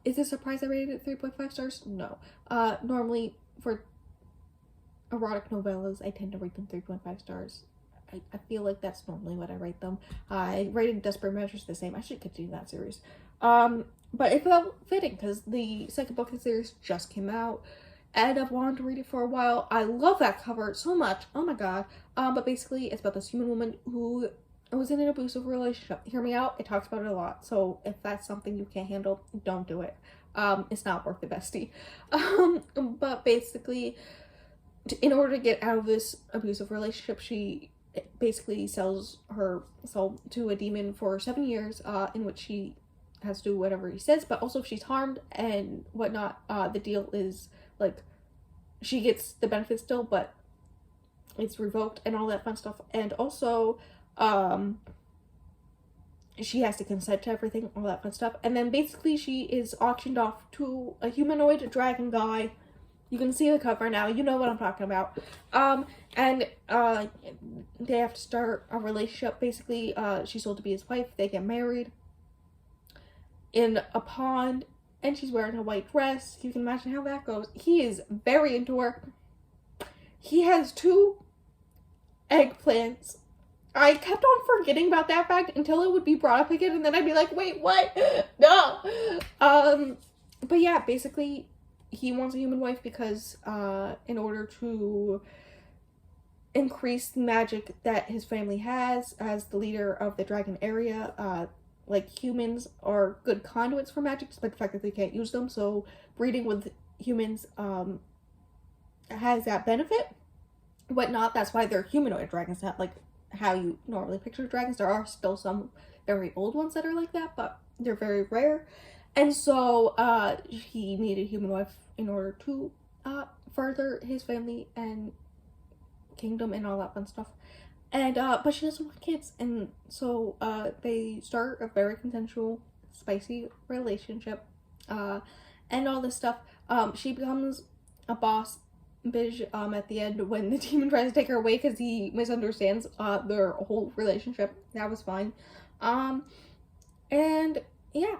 Is it a surprise I rated it 3.5 stars? No. Normally for erotic novellas, I tend to rate them 3.5 stars. I feel like that's normally what I rate them. I rated Desperate Measures the same. I should continue that series. But it felt fitting because the second book in the series just came out, and I've wanted to read it for a while. I love that cover so much. Oh my god. But basically, it's about this human woman who was in an abusive relationship. Hear me out. It talks about it a lot. So if that's something you can't handle, don't do it. It's not worth it, bestie. But basically, in order to get out of this abusive relationship, she basically sells her soul to a demon for 7 years, in which she has to do whatever he says. But also, if she's harmed and whatnot, the deal is like she gets the benefits still, but it's revoked and all that fun stuff. And also, she has to consent to everything, all that fun stuff. And then basically she is auctioned off to a humanoid dragon guy. You can see the cover now, you know what I'm talking about. And they have to start a relationship. Basically, she's sold to be his wife. They get married in a pond, and she's wearing a white dress. You can imagine how that goes. He is very into her. He has 2 eggplants. I kept on forgetting about that fact until it would be brought up again, and then I'd be like, wait, what? No! But yeah, basically, he wants a human wife because, in order to increase the magic that his family has as the leader of the dragon area, like, humans are good conduits for magic, despite the fact that they can't use them, so breeding with humans, has that benefit. Whatnot, that's why they're humanoid dragons, not like how you normally picture dragons. There are still some very old ones that are like that, but they're very rare. And so he needed a human wife in order to further his family and kingdom and all that fun stuff. And but she doesn't want kids, and so they start a very consensual, spicy relationship, and all this stuff. She becomes a boss bitch at the end when the demon tries to take her away because he misunderstands their whole relationship. That was fine. And yeah,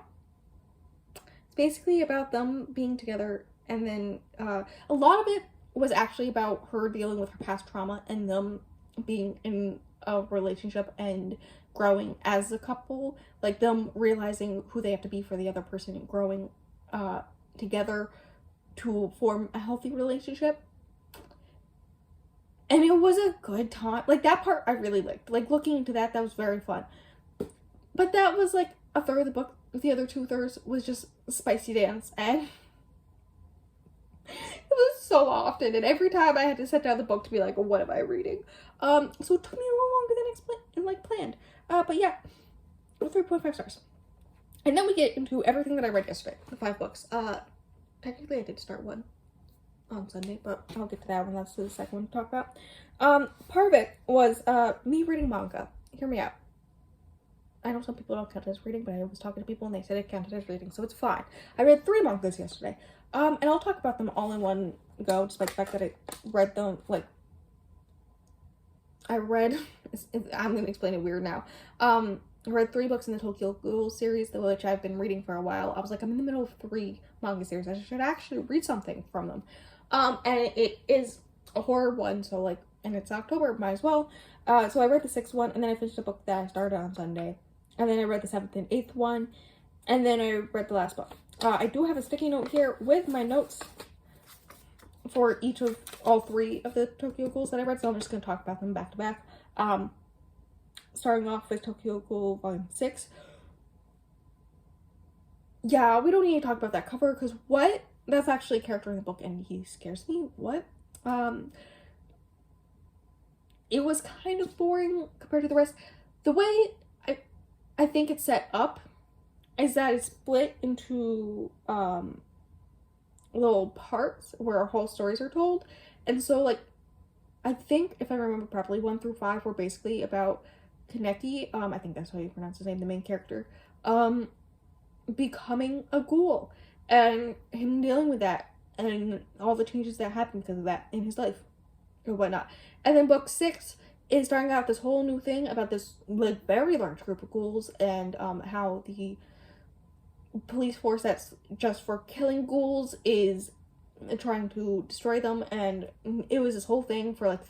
it's basically about them being together, and then a lot of it was actually about her dealing with her past trauma and them being in a relationship and growing as a couple, like them realizing who they have to be for the other person and growing together to form a healthy relationship. And it was a good time. Like, that part I really liked. Like, looking into that, that was very fun. But that was like a third of the book. The other 2/3 was just spicy dance. And it was so often. And every time I had to set down the book to be like, what am I reading? So it took me a little longer than planned. But yeah, 3.5 stars. And then we get into everything that I read yesterday. The 5 books. Technically I did start one on Sunday, but I'll get to that one. That's the second one to talk about. Part of it was me reading manga. Hear me out. I know some people don't count it as reading, but I was talking to people and they said it counted as reading, so it's fine. I read 3 mangas yesterday. And I'll talk about them all in one go, despite the fact that I read them, like, I'm gonna explain it weird now. I read 3 books in the Tokyo Ghoul series, which I've been reading for a while. I was like, I'm in the middle of 3 manga series. I should actually read something from them. And it is a horror one, so like, and it's October, might as well. So I read the 6th one, and then I finished a book that I started on Sunday. And then I read the 7th and 8th one, and then I read the last book. I do have a sticky note here with my notes for each of all 3 of the Tokyo Ghouls that I read, so I'm just going to talk about them back to back. Starting off with Tokyo Ghoul Volume 6. Yeah, we don't need to talk about that cover, because what? That's actually a character in the book, and he scares me. What? It was kind of boring compared to the rest. The way I think it's set up is that it's split into little parts where whole stories are told. And so, like, I think, if I remember properly, 1 through 5 were basically about Kaneki, I think that's how you pronounce his name, the main character, becoming a ghoul, and him dealing with that, and all the changes that happened because of that in his life, or whatnot. And then book 6 is starting out this whole new thing about this, like, very large group of ghouls, and how the police force that's just for killing ghouls is trying to destroy them. And it was this whole thing for like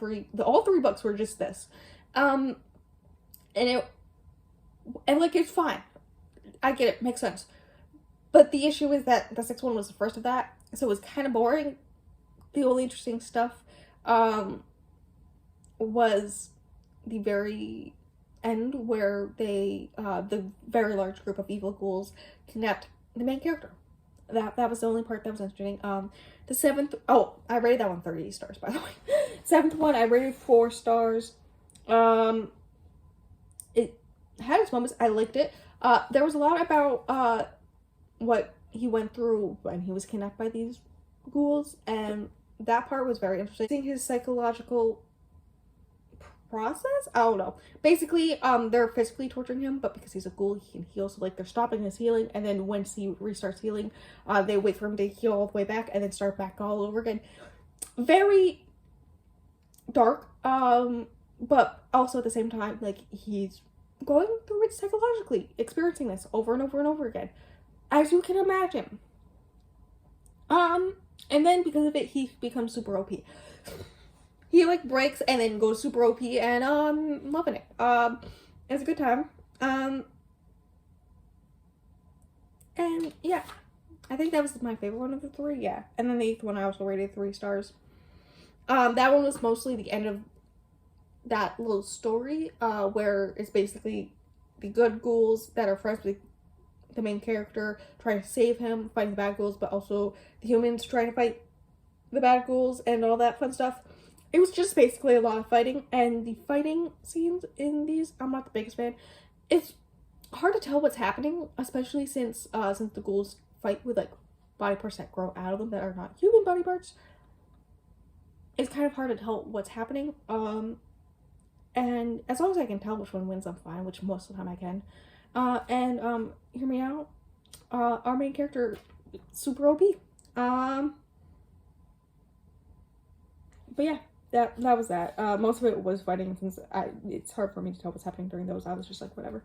all 3 books were just this, and like, it's fine, I get it, makes sense. But the issue is that the 6th one was the first of that, so it was kind of boring. The only interesting stuff was the very end, where they the very large group of evil ghouls kidnapped the main character. That was the only part that was interesting. The 7th, oh, I rated that one 30 stars, by the way. 7th one I rated 4 stars. It had its moments. I liked it. There was a lot about what he went through when he was kidnapped by these ghouls, and that part was very interesting. Seeing his psychological process, I don't know. Basically, they're physically torturing him, but because he's a ghoul, he can heal. So, like, they're stopping his healing, and then once he restarts healing, they wait for him to heal all the way back, and then start back all over again. Very dark, but also at the same time, like, he's going through it psychologically, experiencing this over and over and over again, as you can imagine. And then because of it, he becomes super OP. He, like, breaks and then goes super OP, and loving it. It's a good time. And yeah, I think that was my favorite one of the 3. Yeah, and then the 8th one I also rated 3 stars. That one was mostly the end of that little story, where it's basically the good ghouls that are friends with the main character trying to save him, fighting the bad ghouls, but also the humans trying to fight the bad ghouls and all that fun stuff. It was just basically a lot of fighting, and the fighting scenes in these, I'm not the biggest fan. It's hard to tell what's happening, especially since the ghouls fight with, like, body parts that grow out of them that are not human body parts. It's kind of hard to tell what's happening. And as long as I can tell which one wins, I'm fine, which most of the time I can. Hear me out. Our main character, super OP. But yeah, that was that. Most of it was fighting, since it's hard for me to tell what's happening during those. I was just like, whatever.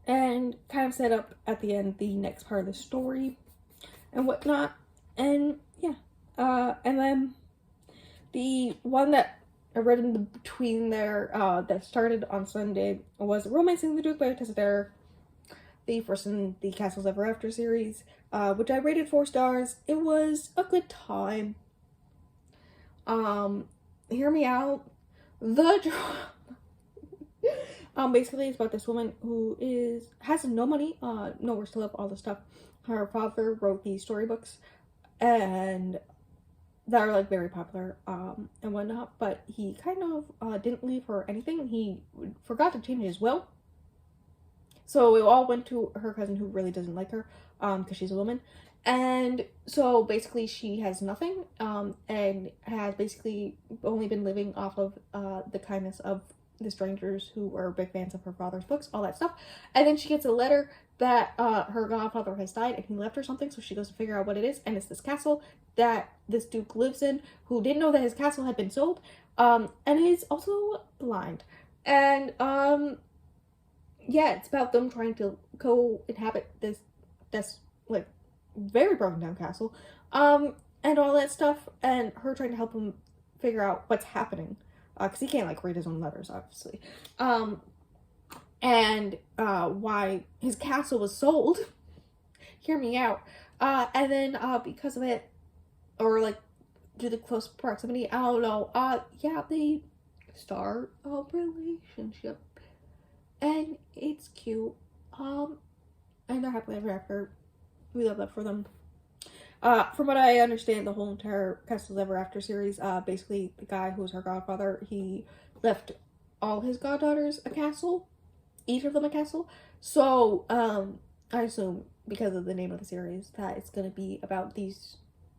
And kind of set up at the end the next part of the story and whatnot. And yeah, and then the one that I read in the between there, that started on Sunday, was Romancing the Duke by Tessa Dare. the first in the Castles Ever After series, which I rated 4 stars. It was a good time. Hear me out. The basically it's about this woman who has no money, nowhere to live, all this stuff. Her father wrote these storybooks, and that are like very popular and whatnot, but he kind of didn't leave her anything. He forgot to change his will, so it all went to her cousin, who really doesn't like her because she's a woman. And so basically she has nothing, and has basically only been living off of the kindness of the strangers who are big fans of her father's books, all that stuff. And then she gets a letter that her godfather has died and he left her something, so she goes to figure out what it is, and it's this castle that this duke lives in, who didn't know that his castle had been sold, and he's also blind. And yeah, it's about them trying to co-inhabit this like very broken down castle, and all that stuff, and her trying to help him figure out what's happening, because he can't like read his own letters, obviously, and why his castle was sold. Hear me out. And then because of it, or like due to close proximity, I don't know, yeah, they start a relationship, and it's cute, and they're happily ever after. We love that for them. From what I understand, the whole entire Castles Ever After series, basically the guy who was her godfather, he left all his goddaughters a castle, each of them a castle. So I assume, because of the name of the series, that it's going to be about these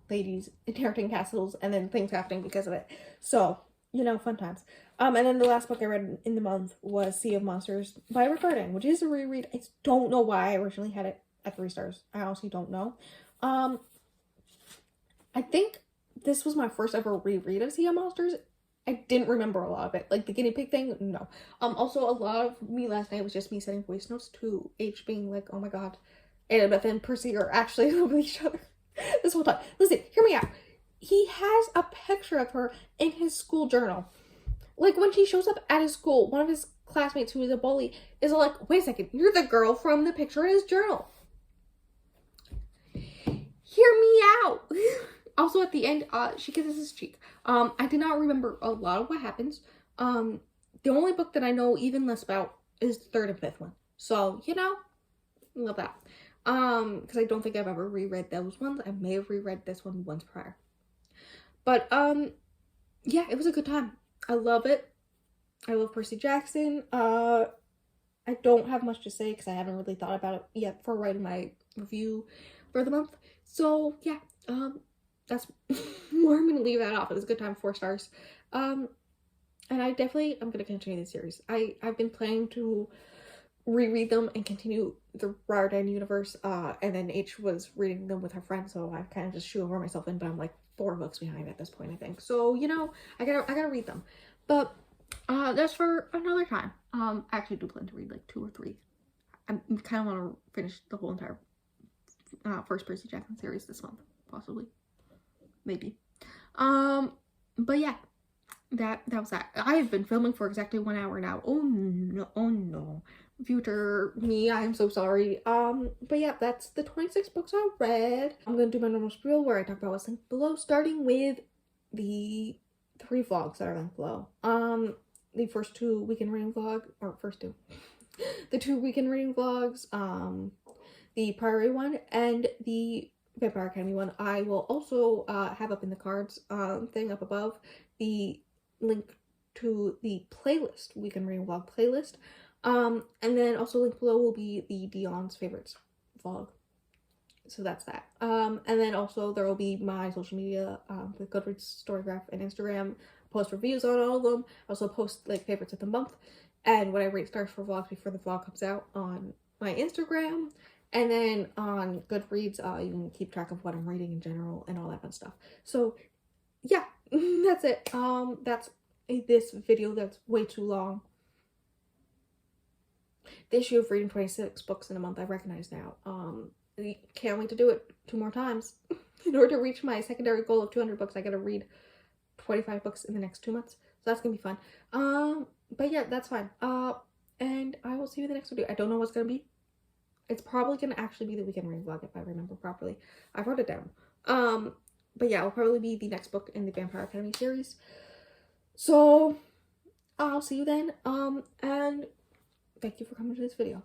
ladies inheriting castles and then things happening because of it. So, you know, fun times. And then the last book I read in the month was Sea of Monsters by Rick Riordan, which is a reread. I don't know why I originally had it at 3 stars. I honestly don't know. I think this was my first ever reread of Sea of Monsters. I didn't remember a lot of it. Like the guinea pig thing, no. Also, a lot of me last night was just me sending voice notes to H being like, oh my god, Annabeth and Percy are actually in love with each other this whole time. Listen, hear me out. He has a picture of her in his school journal. Like, when she shows up at his school, one of his classmates who is a bully is like, wait a second, you're the girl from the picture in his journal. Hear me out. Also, at the end, she kisses his cheek. I did not remember a lot of what happens. The only book that I know even less about is the 3rd and 5th one. So, you know, love that. Because I don't think I've ever reread those ones. I may have reread this one once prior. But, yeah, it was a good time. I love it. I love Percy Jackson. I don't have much to say because I haven't really thought about it yet for writing my review for the month. So, yeah, that's where I'm gonna leave that off. It was a good time, 4 stars. And I definitely am gonna continue this series. I've been planning to reread them and continue the Riordan universe, and then H was reading them with her friend, so I kind of just shoe over myself in, but I'm like 4 books behind at this point, I think. So, you know, I gotta read them. But that's for another time. I actually do plan to read like 2 or 3. I kind of want to finish the whole entire first Percy Jackson series this month, possibly, maybe. But yeah, that was that. I have been filming for exactly 1 hour now. Oh no, future me, I'm so sorry. But yeah, that's the 26 books I read. I'm gonna do my normal spiel where I talk about what's linked below, starting with the 3 vlogs that are linked below. The first 2 weekend reading vlog, or first 2, the 2 weekend reading vlogs, the Priory one and the Vampire Academy one. I will also have up in the cards thing up above the link to the playlist, weekend reading vlog playlist. And then also linked below will be the Dions favorites vlog. So that's that. And then also there will be my social media with Goodreads, Storygraph, and Instagram. Post reviews on all of them. Also post like favorites of the month, and when I rate stars for vlogs before the vlog comes out on my Instagram. And then on Goodreads, you can keep track of what I'm reading in general and all that fun stuff. So yeah, that's it. That's this video that's way too long. The issue of reading 26 books in a month, I recognize now. I can't wait to do it 2 more times. In order to reach my secondary goal of 200 books, I gotta read 25 books in the next 2 months. So that's gonna be fun. But yeah, that's fine. And I will see you in the next video. I don't know what's gonna be. It's probably gonna actually be the weekend reading vlog if I remember properly. I wrote it down. But yeah, it'll probably be the next book in the Vampire Academy series. So I'll see you then. And thank you for coming to this video.